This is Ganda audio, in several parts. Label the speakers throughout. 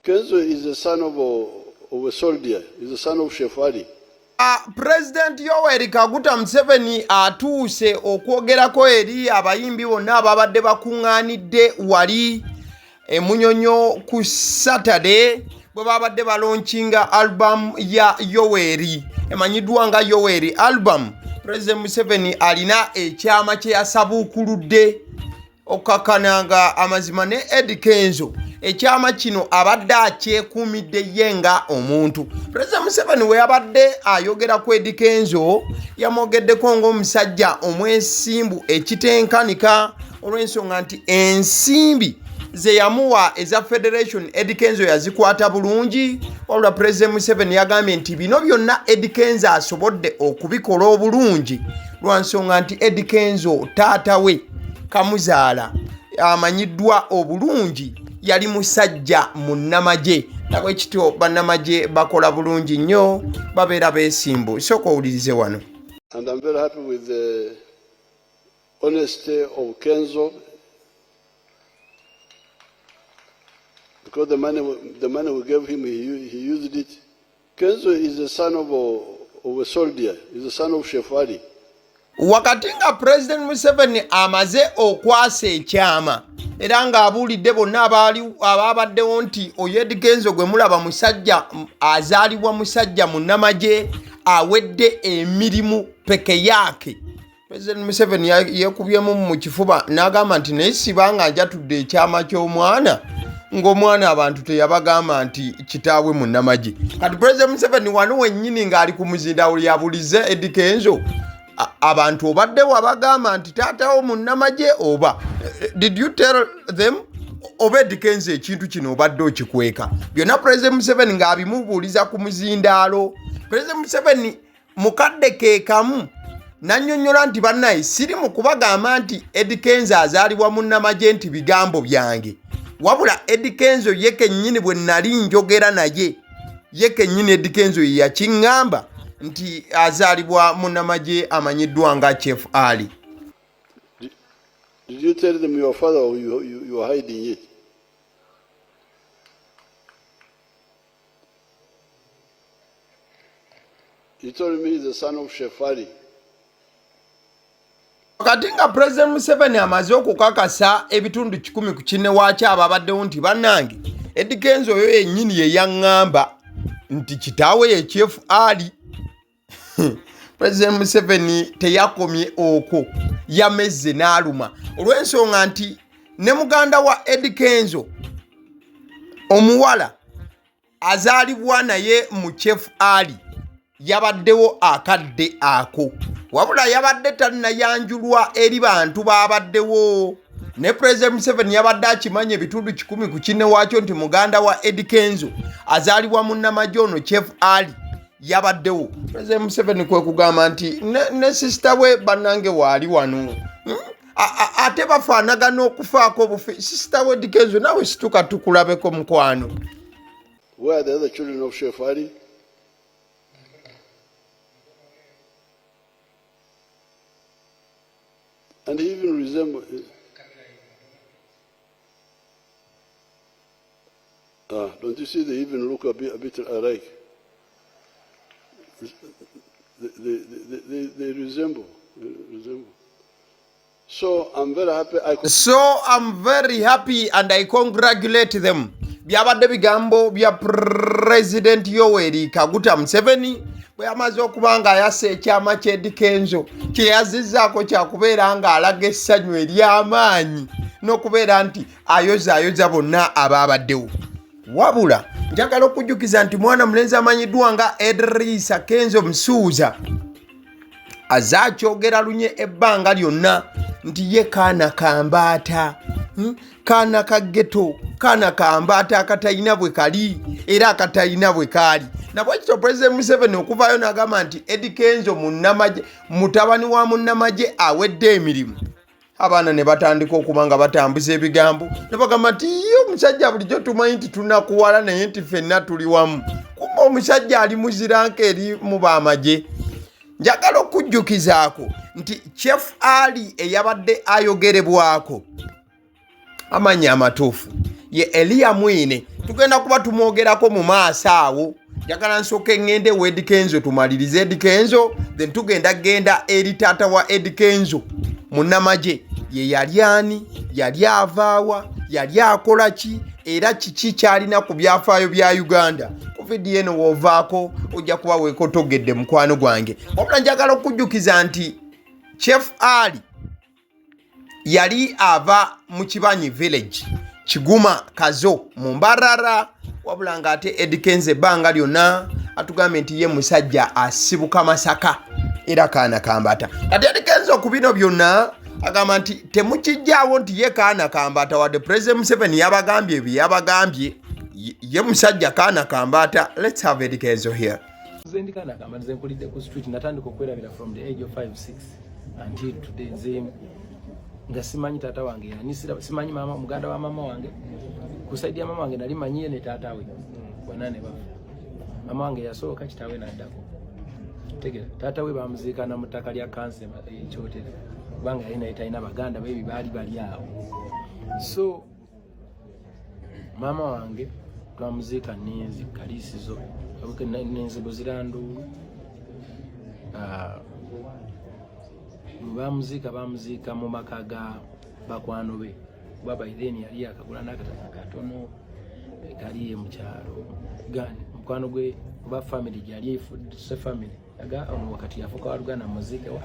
Speaker 1: Kenzo is the son of a soldier. He's the son of Chef Ali.
Speaker 2: President Yoweri Kaguta Museveni atuuse okwogerako eri abayimbi bonna ababadde bakuŋŋaanidde wali Munyonyo ku Saturday bwe babadde balonchinga album ya Yoweri emanyiddwa nga Yoweri album. President Museveni alina ekyama kye yasabuukuludde okakananga Amazima ne Eddy Kenzo. Ekyama kino abadde akyekuumidde ye nga omuntu. President Museveni we yabadde ayogera ku Eddy Kenzo yamwogeddeko ng'omusajja omwesimbu ekitenkanika olw'ensonga nti ensimbi ze yamuwa eza Federation Eddy Kenzo yazikwata bulungi. Wabula President Museveni yagambye nti bino byonna Eddy Kenzo asobodde okubikola obulungi lwa nsonga nti Eddy Kenzo taata we kamuzaala amanyiddwa obulungi yali musajja munnamagye. Nabwe kityo bannamagye bakola bulungi nnyo babeera beesimbu. Sooka owulirize wano.
Speaker 1: And I'm very happy with the honesty of Kenzo, because the money we gave him, he used it. Kenzo is the son of a soldier. He's the son of Chef Ali.
Speaker 2: Wakati nga President Museveni amaze okwasa ekyama era ng'abuulidde bonna ababaddewo nti oyo Eddy Kenzo gwe mulaba musajja azaalibwa musajja munnamagye awedde emirimu peke yake. President Museveni yeekubyemu mu kifuba n'agamba nti naye sibanga ajatudde ekyama ky'omwana ng'omwana abantu teyabagamba nti kitaawe munnamagye. Kati President Museveni wano wennyini ng'ali ku muzindaalo yabulize Eddy Kenzo abantu obadde wabagamba nti taatawo munnamagye oba did you tell them oba Eddy Kenzo ekintu kino obadde okikweka? Byonna President Museveni ng'abimubuuliza ku muzindaalo. President Museveni mukadde ke kamu nannyonnyola nti bannaye siri mu kubagamba nti Eddy Kenzo azaalibwa munnamagye nti bigambo byange, wabula Eddy Kenzo ye kennyini bwe nali njogera naye ye kennyini Eddy Kenzo ye yakiŋŋamba nti azaalibwa munnamagye amanyiddwa nga Chef Ali.
Speaker 1: Did you tell them your father or you are hiding it? You told me he's the son of Chef Ali.
Speaker 2: Wakati nga President Museveni amaze okukakasa ebitundu 10 ku kinne waakyo ababaddewo nti bannange Eddy Kenzo oyo yennyini ye yaŋŋamba nti kitaawe ye Chef Ali. President Museveni teyakomye okwo, yamezze n'aluma olw'ensonga nti ne muganda wa Eddy Kenzo omuwala azaalibwa naye mu Chef Ali yabaddewo akadde ako, wabula yabadde tannayanjulwa eri bantu babaddewo. Ne President Museveni yabadde akimanya ebitundu 10 ku kinne waakyo nti muganda wa Eddy Kenzo azaalibwa munnamagye ono Chef Ali yabaddewo. President Museveni kwe kugamba nti ne sister we bannange waali wano ate bafaanagana okufaako obufi. Sister we Eddy Kenzo nawe situka tukulabeko mukwano.
Speaker 1: Where are the other children of Chef Ali? And he even resembles. Don't you see they even look a bit alike? They resemble. So I'm very happy. And I congratulate them. Byabadde bigambo bya President Yoweri Kaguta Museveni bwe amaze okubanga yassa ekyama kya Eddy Kenzo kye yazizzaako kyakubeera nga alaga essanyu ery'amaanyi n'okubeera nti ayoza bonna ababaddewo. Wabula njagala okujjukiza nti mwana mulenzi amanyiddwa nga Eddy Kenzo Musuuza azze akyogera lunye ebbanga lyonna nti ye kaana kambaata, kaana ka ghetto, kaana kambaata akatayina bwe kali era akatayina bwe kaali. Nabwe kityo President Museveni okuvaayo n'agamba nti Eddy Kenzo munnamagye, mutabani wa munnamagye awedde emirimu. Abaana ne batandika okuba nga batambuza ebigambo ne bagamba nti omusajja bulijjo tumanyi nti tunakuwala naye nti ffenna tuli wamu. Kumba omusajja ali muziranka eri mu baamagye. Njagala okujjukizaako nti Chef Ali eyabadde ayogerebwako amanyi amatuufu
Speaker 2: ye Eliya Mwine tugenda kuba tumwogerako mu maaso awo. Njagala nsooke ngende wa Eddy Kenzo tumalirize Eddy Kenzo, then tugenda eri taata wa Eddy Kenzo munnamagye ye yali ani, yali avaawa, yali akola ki era kiki kyalina ku byafaayo bya Uganda. Ku vidiyo eno woovaako ojja kuba weekotogedde mukwano gwange. Wabula njagala okujjukiza nti Chief Ali yali ava mu Kibanyi village Kiguma Kazo mu Mbarara, wabula ng'ate Eddy Kenzo ebbanga lyonna atugambye nti ye musajja asibuka Masaka era kaana kambata. Kati Eddy Kenzo ku bino byonna agamba nti temukijjaawo nti ye kaana kambata wadde President Museveni yabagambye bye yabagambye, ye musajja kaana kambata. Let's have Eddy Kenzo here.
Speaker 3: Zendi kaana kambata nze nkulidde ku street natandika okwerabira from the age of 5-6 until today. Nze nga simanyi taata wange yanisira, simanyi mama muganda wa mama wange, kusaidia mama wange nali manyiye ne taata we banane bafu. Mama wange yasooka kitaawe n'addako. Tegera taata we bamuziika na mutaka lya kanse ekyotera kubanga yalina yitaina baganda bebi bali awo. So mama wange twamuziika Ninzi Kalisizo Ninzi Buzirandu, bamuziika mu maka ga bakwano be baba ideni yali akagula n'akataka katono kaliye mu kyalo gani mukwano gwe ba family yali se family aga wakati yafuka walugana muzike wa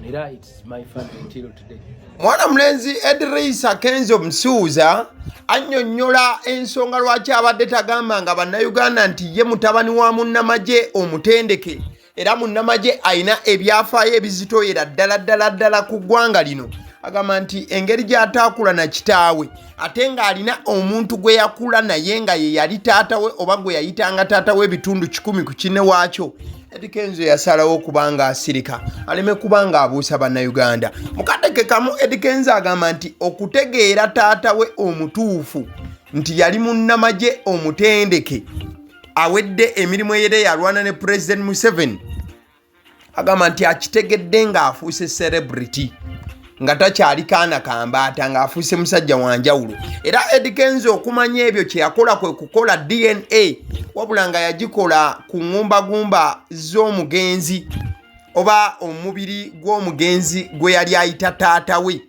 Speaker 3: era it's my family until today.
Speaker 2: Mwana mulenzi Eddy Kenzo Msuuza annyonnyola ensonga lwaki abadde tagamba nga bannayuganda nti ye mutabani wa munnamagye omutendeke era munnamagye ayina ebyafaayo ebizitoyera ddala ku ggwanga lino. Agamba nti engeri gy'ataakula na kitaawe ate ng'alina omuntu gwe yakula naye nga ye yali taata we oba gwe yayitanga taata we ebitundu 10 ku kinne waakyo. Eddy Kenzo yasalawo okubanga asirika aleme kubanga abuusa bannayuganda. Mukadeke kamu Eddy Kenzo agamba nti okutegeera taata we omutuufu nti yali munnamagye omutendeke awedde emirimu eyere yalwana ne President Museveni, agamba nti akitegedde ng'afuuse celebrity nga takyali kaana kambata ng'afuuse musajja wanjawulo. Era Eddy Kenzo okumanya ebyo kye yakola kwe kukola DNA, wabula nga yagikola ku ngumba z'omugenzi oba omubiri gw'omugenzi gwe yali ayita taata we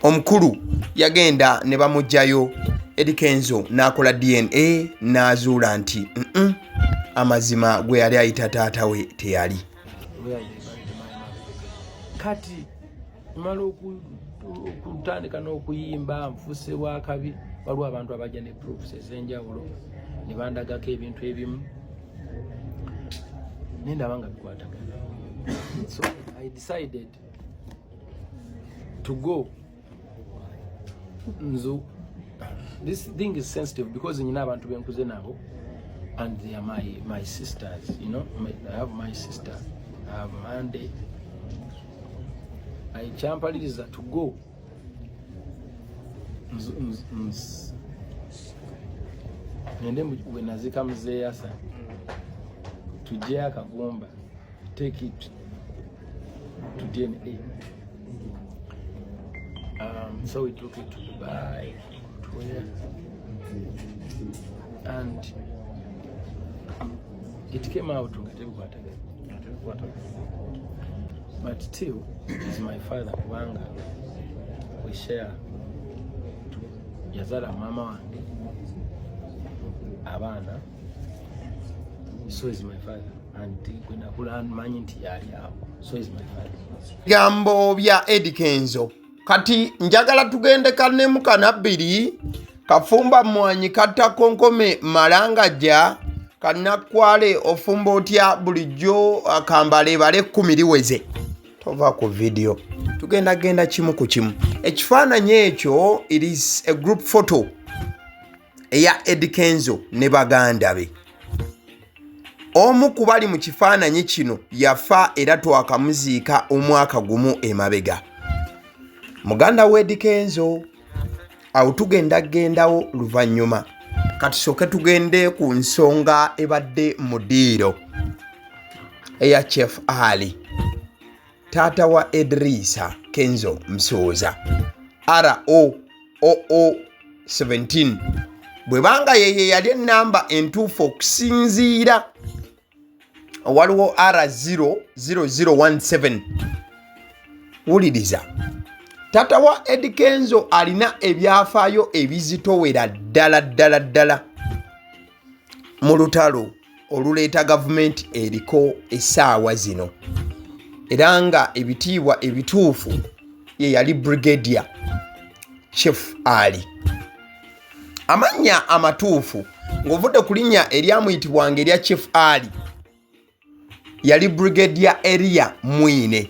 Speaker 2: omukulu. Yagenda ne bamugjayo Eddy Kenzo n'akola DNA n'azuula nti amazima gwe yali ayita taata we teyali.
Speaker 3: Kati mala okutandika n'okuyimba nfuse wa kabi waliwo abantu abajja ne proofs ez'enjawulo ne bandagako ebintu ebimu nendaba nga bikwatagana. So I decided to go. This thing is sensitive because nyina abantu benkuze nabo and they are my sisters, you know. I have my sister, I have Monday. I champaliriza to go nende wenazika mzee asa tujye akagumba take it to DNA. So we took it to Dubai, and it came out but still is my father kubanga we share yazala mama wange abana, so is my father and kwenda kula manyi nti yali awo, so is my father.
Speaker 2: Gambo bya Eddy Kenzo. Kati njagala tugende kanemu kanabiri kafumba mwanyi kata konkome malangajja kanakwale ofumba otya bulijjo akambale bale 10 liweze. Tova ku video tugenda kimu ku kimu. Ekifaananyi ekyo it is a group photo eya Eddy Kenzo ne baganda be. Omu kubali mu kifaananyi kino yafa era twakamuziika omwaka gumu emabega. Muganda we Eddy Kenzo awo tugendawo luvannyuma. Kati soke tugende ku nsonga ebadde mudiiro eya Chief Ali taata wa Eddy Kenzo Msuuza ROOO 17 bwe banga yeye yali enamba entuufu okusinziira waliwo R00017 wuliriza taata wa Eddy Kenzo alina ebyafaayo ebizitowera ddala mu lutalo oluleeta gavumenti eriko essaawa zino era nga ebitiibwa ebituufu ye yali Brigadier Chief Ali. Amannya amatuufu ng'ovudde ku linnya eryamuyitibwanga erya Chief Ali yali Brigadier Area Mwine,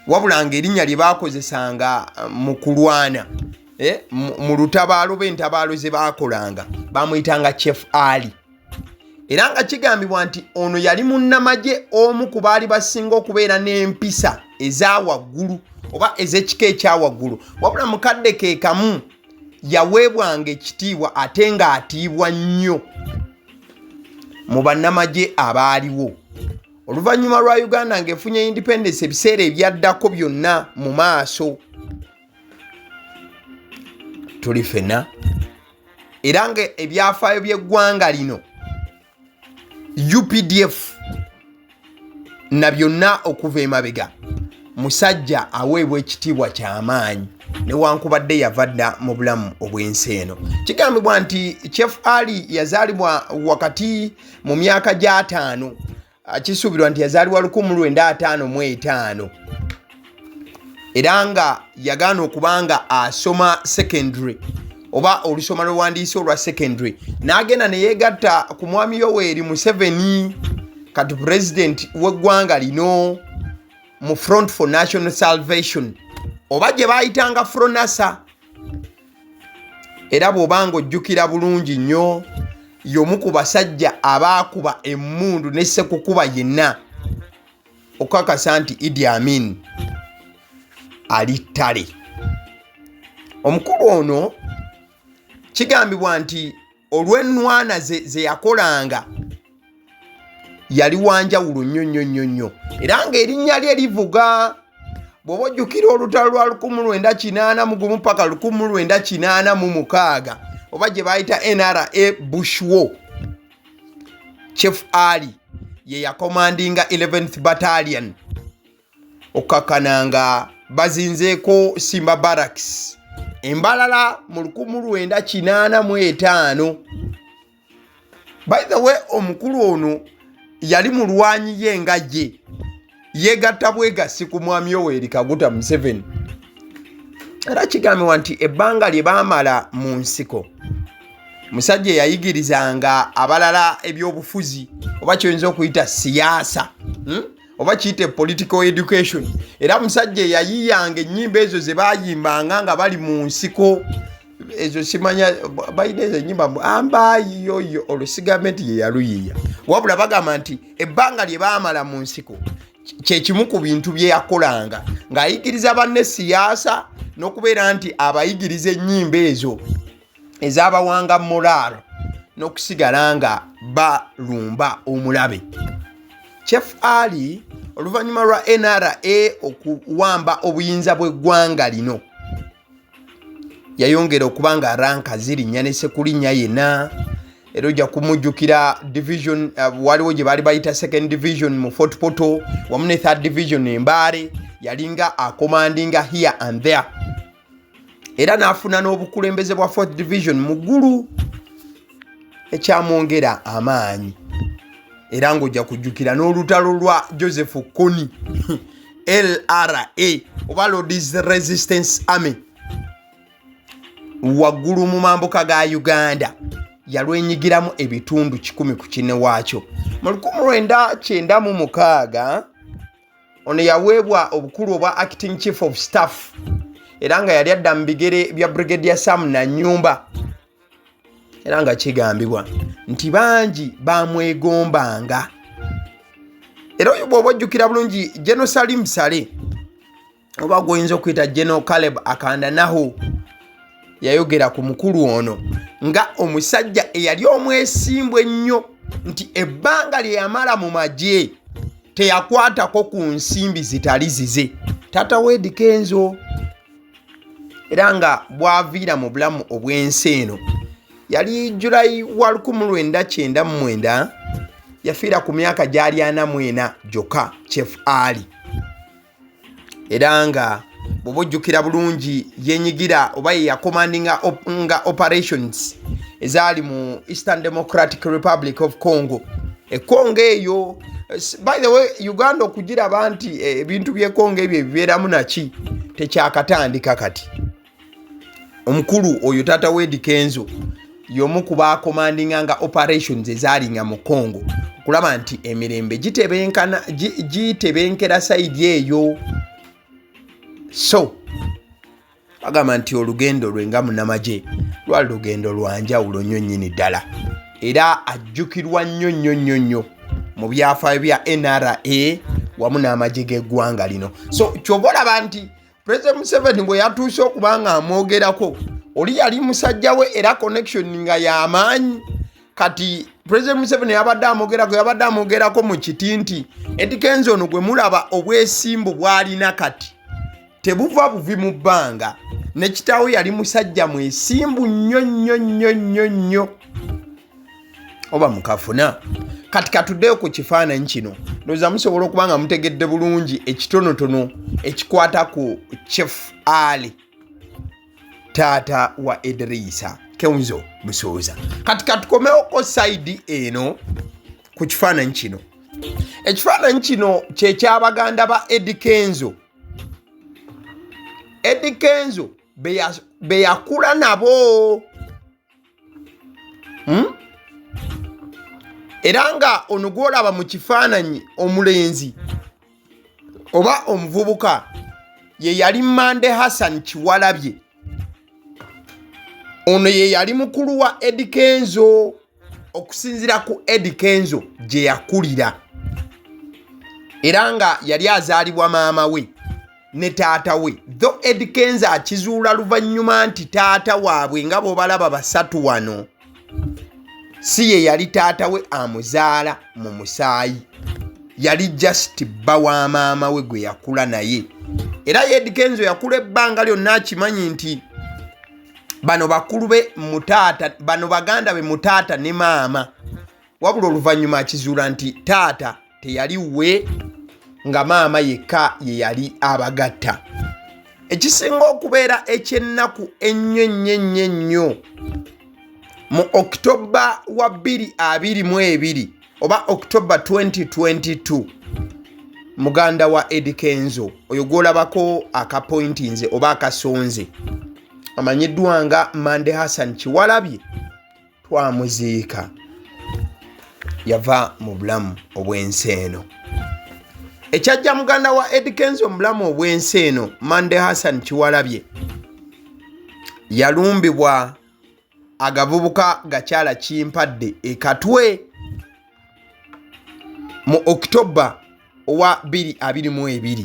Speaker 2: wabula ng'erinnya lye baakozesanga mu kulwana mu lutabaalo b'entabaalo ze baakolanga baamuyitanga Chief Ali. Era nga kigambibwa nti ono yali munnamagye omu ku baali basinga okubeera n'empisa eza waggulu oba ez'ekika ekya waggulu, wabula mukadde ke kamu yaweebwanga ekitiibwa ate ng'atiibwa nnyo mu bannamagye abaaliwo. Oluvannyuma lwa Uganda ng'efunye independence ebiseera ebyaddako byonna mu maaso tuli ffenna, era nga ebyafaayo by'eggwanga lino UPDF na byonna okuva emabega musajja aweebwa ekitiibwa ky'amaanyi newankubadde yavadda mu bulamu obw'ensi eno. Kigambibwa nti Chief Ali yazaalibwa wakati mu myaka gya 5, kisuubirwa nti yazaalibwa 1955 era nga yagaana okubanga asoma secondary oba olusoma lwewandiise olwa secondary n'agenda ne yeegatta ku mwami Yoweri Museveni kati president w'eggwanga lino mu Front for National Salvation oba gye baayitanga Fronasa. Era bw'obanga ojjukira bulungi nnyo y'omu ku basajja abaakuba emmundu ne ssekukuba yenna okukakasa nti Idi Amin ali ttale. Omukulu ono kigambibwa nti olw'ennwana ze yakolanga yali wanjawulo nnyo era ng'erinnya lye livuga. Bw'oba ojjukira olutalo lwa 1981 paka 1986 oba gye baayita NRA Bush War, Chief Ali ye yakomandinga 11th Battalion okkakananga bazinzeeko Simba Barracks embalala mu 1985. By the way, omukulu ono yali mulwanyi y'engajje yeegatta bwegasi ku mwami Yoweri Kaguta Museveni. Era kigambibwa nti ebbanga lye baamala mu nsiko musajja yayigirizanga abalala ebyobufuzi oba kyoyinza okuyita siyaasa oba kiyite political education. Era musajja yayiyanga ennyimba ezo ze baayimbanga nga bali mu nsiko ezo simanya balina ezo ennyimba ambayiyoyo olusigamenti ye yaluyiya, wabula bagamba nti ebbanga lye baamala mu nsiko kyekimu ku bintu bye yakolanga ng'ayigiriza banne siyaasa n'okubeera nti abayigiriza ennyimba ezo ez'abawanga moraalo n'okusigala nga balumba omulabe. Chief Ali oluvannyuma lwa NRA okuwamba obuyinza bw'eggwanga lino yayongera okuba nga ranka zirinnya ne sekulinnya yenna. Era ojja kumujjukira division waliwo gye baali bayita 2nd division mu Fort Portal wamu ne 3rd division Mbale, yalinga akomandinga here and there. Era n'afuna n'obukulembeze bwa 4th division mu ggulu ekyamwongera amaanyi. Era ng'ojja kujjukira n'olutalo lwa Joseph Kony LRA oba Lord's Resistance Army waggulu mu mambuka ga Uganda yalwenyigiramu ebitundu 10 waakyo. Mu 1996 ono yaweebwa obukulu obwa acting chief of staff era nga yali adda mu bigere bya Brigadier Sam Nanyumba. Era nga kigambibwa nti bangi bamwegombanga. Era oyo bw'oba ojjukira bulungi General Salim Sale oba goyinza okuyita General Caleb Akandanaho yayogera ku mukulu ono nga omusajja eyali omwesimbwa ennyo nti ebbanga lye yamala mu magye teyakwatako ku nsimbi zitali zize. Taata wa Eddy Kenzo era nga bwaviira mu bulamu obw'ensi eno. Yali Julayi wa 1999 yafiira ku myaka gyali 44 gyokka Chief Ali. Era nga bw'ojjukira bulungi yenyigira oba ye yakomandinga nga operations ezaali mu Eastern Democratic Republic of Congo. Congo eyo, by the way, Uganda okugiraba nti ebintu by'e Congo ebyo ebibeeramu naki tekyakatandika kati. Omukulu oyo Taata we Eddy Kenzo y'omu ku baakomandinga nga operations ezaali nga mu Congo okulaba nti emirembe gitebenkera sayidi eyo. So bagamba nti olugendo lwe nga munnamagye lwali lugendo lwanjawulo nnyo nnyini ddala, era ajjukirwa nnyo mu byafaayo bya NRA wamu n'amagye g'eggwanga lino. So ky'oba olaba nti President Museveni bwe yatuuse okuba nga amwogerako, oli yali musajja we era connection nga y'amaanyi. Kati President Museveni yabadde amwogerako mu kiti nti Eddy Kenzo ono gwe mulaba obwesimbu bw'alina kati tebuva buvi mu bbanga, ne kitaawe yali musajja mwesimbu nnyo oba mukafuna. Kati katuddeyo ku kifaananyi kino, ndowooza musobola okuba nga mutegedde bulungi ekitonotono ekikwata ku Chief Ali taata wa Edrisa Kenzo Busoza. Kati katukomewoko sayidi eno ku kifaananyi kino. Ekifaananyi kino kye ky'Abaganda ba Eddy Kenzo. Eddy Kenzo be yakula nabo. Era nga ono gw'olaba mu kifaananyi omulenzi oba omuvubuka ye yali Mande Hassan Kiwalabye. Ono ye yali mukulu wa Eddy Kenzo okusinziira ku Eddy Kenzo gye yakulira. Era nga yali azaalibwa maama we ne taata we. Though Eddy Kenzo akizuula luvannyuma nti taata waabwe nga bw'obalaba basatu wano si ye yali taata we amuzaala mu musaayi, yali just bba wa maama we gwe yakula naye. Era Eddy Kenzo yakula ebbanga lyonna akimanyi nti bano bakulu be mutaata, bano baganda be mutaata ne maama, wabula oluvannyuma akizuula nti taata teyali we nga maama yekka ye yali abagatta. Ekisinga okubeera ekyennaku ennyo mu October wa 2022 oba October 2022 muganda wa Eddy Kenzo oyo gwolabako akapointinze oba akasonze amanyiddwa nga Mande Hassan Kiwalabye twamuziika, yava mu bulamu obw'ensi eno. Ekyajja muganda wa Eddy Kenzo mu bulamu obw'ensi eno Mande Hassan Kiwalabye yalumbibwa agavubuka gakyala kimpadde ekatwe mu October owa 2022.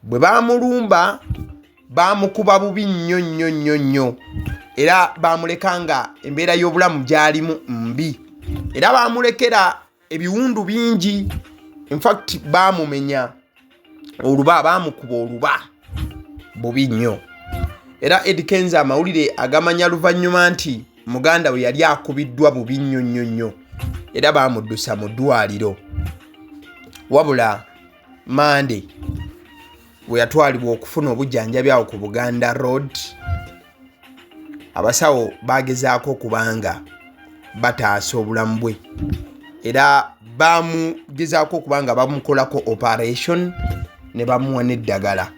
Speaker 2: Bwe baamulumba baamukuba bubi nnyo era baamuleka nga embeera y'obulamu gyalimu mbi, era baamulekera ebiwundu bingi. In fact baamumenya oluba, baamukuba oluba bubi nnyo. Era Eddy Kenzo amawulire agamanya luvannyuma nti muganda we yali akubiddwa bubi nnyo era baamuddusa mu ddwaliro. Wabula Mande we yatwalibwa okufuna obujjanjabi awo ku Buganda Road, abasawo bagezaako okubanga bataasa obulamu bwe era bamugezaako okubanga bamukolako operation ne bamuwa n'eddagala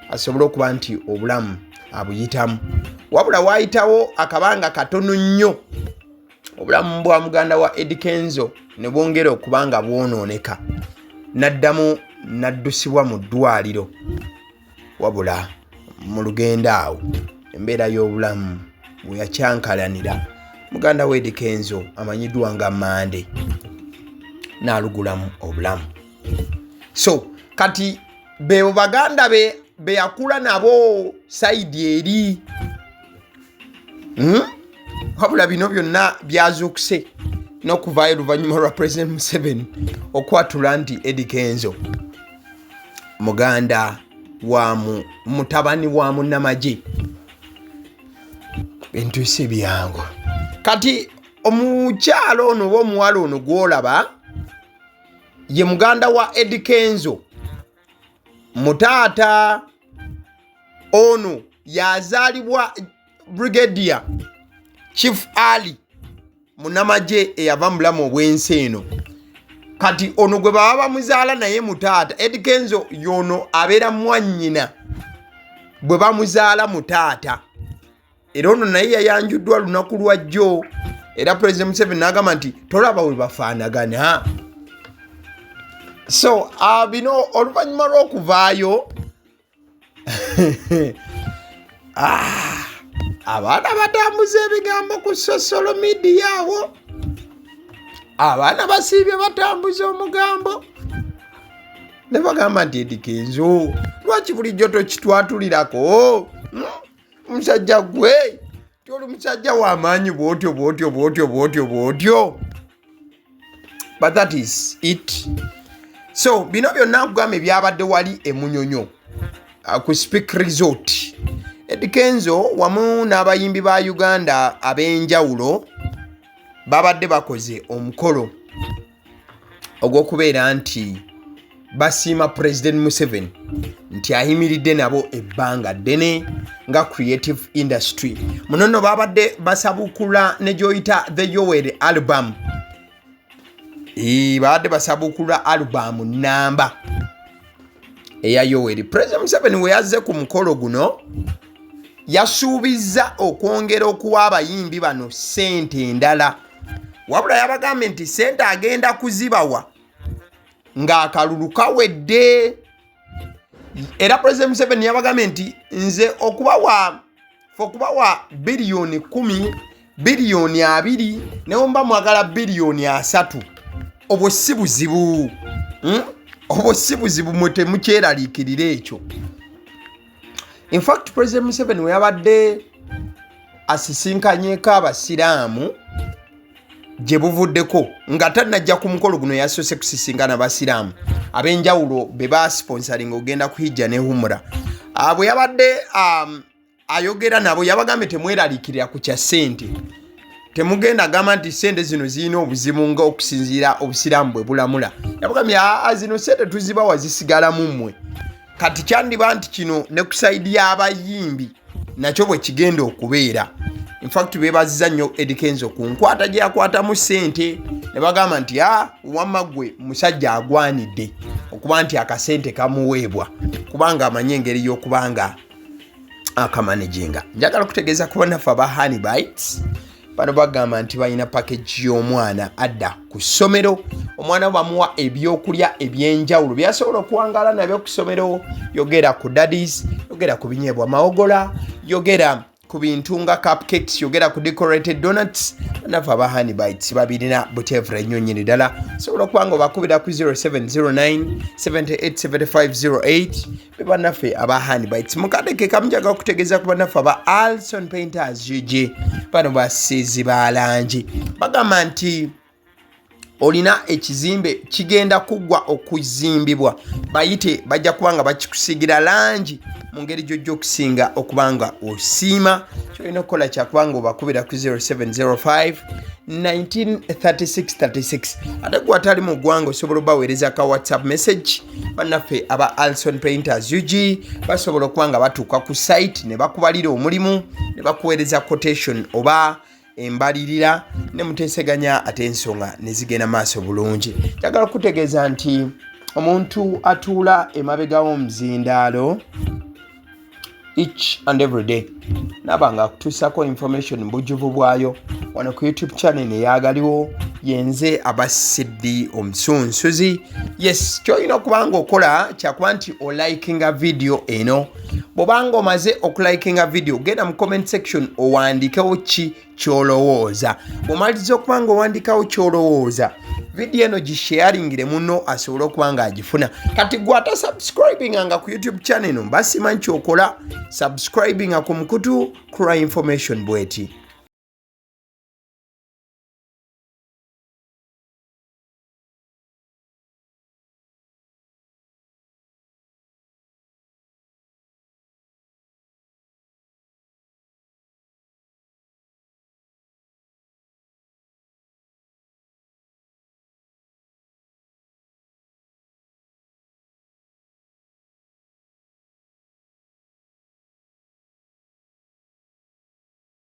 Speaker 2: asobole okuba nti obulamu abuyitamu. Wabula waayitawo akabanga katono nnyo obulamu bwa muganda wa Eddy Kenzo ne bwongera okubanga bwonooneka, n'addamu n'addusibwa mu ddwaliro. Wabula mu lugendo awo embeera y'obulamu bwe yakyankalanira muganda wa Eddy Kenzo amanyiddwa nga Mande n'alugulamu obulamu. So kati beebo baganda be yakula nabo sayidi eri. Wabula bino byonna byazuukuse n'okuvaayo oluvannyuma lwa President Museveni okwatula nti Eddy Kenzo muganda mutabani wa munnamagye bintu si byangu. Kati omukyalo ono oba omuwala ono gwolaba ye muganda wa Eddy Kenzo. Mutaata ono yazaalibwa Brigadier Chief Ali munnamagye eyava mulamu obwensi eno. Kati ono gwe baba bamuzaala naye mutaata Eddy Kenzo yono abeera mwannyina bwe bamuzaala mutaata. Era ono naye yayanjuddwa lunaku lwajjo era President Museveni n'agamba nti tolaba we bafaanagana. So bino oluvannyuma lw'okuvaayo abaana batambuza ebigambo ku social media awo, abaana basiibye batambuza omugambo ne bagamba nti Eddy Kenzo lwaki bulijjo tokitwatulirako? Musajja gwe toli musajja w'amaanyi bwotyo. But that is it. So bino byonna nkugamba ebyabadde wali emunyonyo ku Speak Resort. Eddy Kenzo wamu n'abayimbi ba Uganda ab'enjawulo babadde bakoze omukolo ogw'okubeera nti basiima President Museveni nti ayimiridde nabo ebbanga ddene nga creative industry. Munono babadde basabukula ne gyoyita The Yoweri album. Babadde basabukula album namba eya Yoweri. President Museveni we yazze ku mukolo guno yasuubizza okwongera okuwa abayimbi bano ssente endala. Wabula yabagambye nti ssente agenda kuzibawa ng'akalulu kawedde. Era President Museveni yabagambye nti nze okubawa biliyoni 10, biliyoni 2 ne mba mwagala biliyoni 3 obwo si buzibu. Obwo si buzibu mwe temukyeraliikirira ekyo. In fact President Museveni we yabadde asisinkanyeko abasiraamu gye buvuddeko nga tannajja ku mukolo guno yasoose kusisinkana basiraamu ab'enjawulo be basponsoring ogenda kuhijja ne humura. Bwe yabadde ayogera nabo yabagambye temweraliikirira ku kya ssente. Temugenda gamba nti ssente zino zirina obuzibu nga okusinziira obusiraamu bwe bulamula. Yabagambye zino ssente tuzibawa zisigalamu mmwe. Kati kyandiba nti kino ne ku sayidi y'abayimbi nakyo bwe kigenda okubeera. In fact beebaziza nnyo Eddy Kenzo ku nkwata gye yakwatamu ssente ne bagamba nti wamma gwe musajja agwanidde okuba nti akasente kamuweebwa kubanga amanye engeri y'okubanga akamanejinga. Njagala kutegeeza kuba naffe aba Honey Bites bano bagamba nti balina package y'omwana adda ku ssomero. Omwana bamuwa ebyokulya ebyenjawulo byasobola okuwangala nabyo ku ssomero. Yogera ku daddies, yogera ku binyeebwa mawogola, yogera ku bintu nga cupcakes, yogera ku decorated donuts. Naffe aba Honey Bites babirina butevura ennyo nnyini ddala. Sobola okubanga obakubira ku 0709 787508 be bannaffe aba Honey Bites. Mukadeke kamujaga kutegeeza ku bannaffe aba Alson Painters UG bano basiizi ba langi. Bagamba nti olina ekizimbe kigenda kuggwa okuzimbibwa bayite bajja kubanga bakikusigira langi mu ngeri gyojja okusinga okubanga osiima. Kyolina okukola kyakubanga obakubira ku 0705 193636. Ate gwe atali mu ggwanga osobola obaweereza ka WhatsApp message. Bannaffe aba Alson Painters UG basobola okubanga batuuka ku site ne bakubalira omulimu ne bakuweereza quotation oba embalirira ne muteeseganya ate ensonga ne zigenda maaso bulungi. Njagala kutegeeza nti omuntu atuula emabega w'omuzindaalo each and every day nabanga kutuusako information mbujjuvu bwayo wano ku YouTube channel eyagaliwo yenze abasiddi omusunsuzi. Yes, kyolina okubanga okola kyakuba nti olikinga video eno. Bw'obanga omaze okulikinga video genda mu comment section owandiikewo ki kyolowooza. Bw'omaliriza okubanga owandiikawo kyolowooza video eno gisharingire muno asobole okubanga agifuna. Kati gwe atasubscribing nga ku YouTube channel eno mbasiima nkyokola subscribing ku mukutu kura information bweti.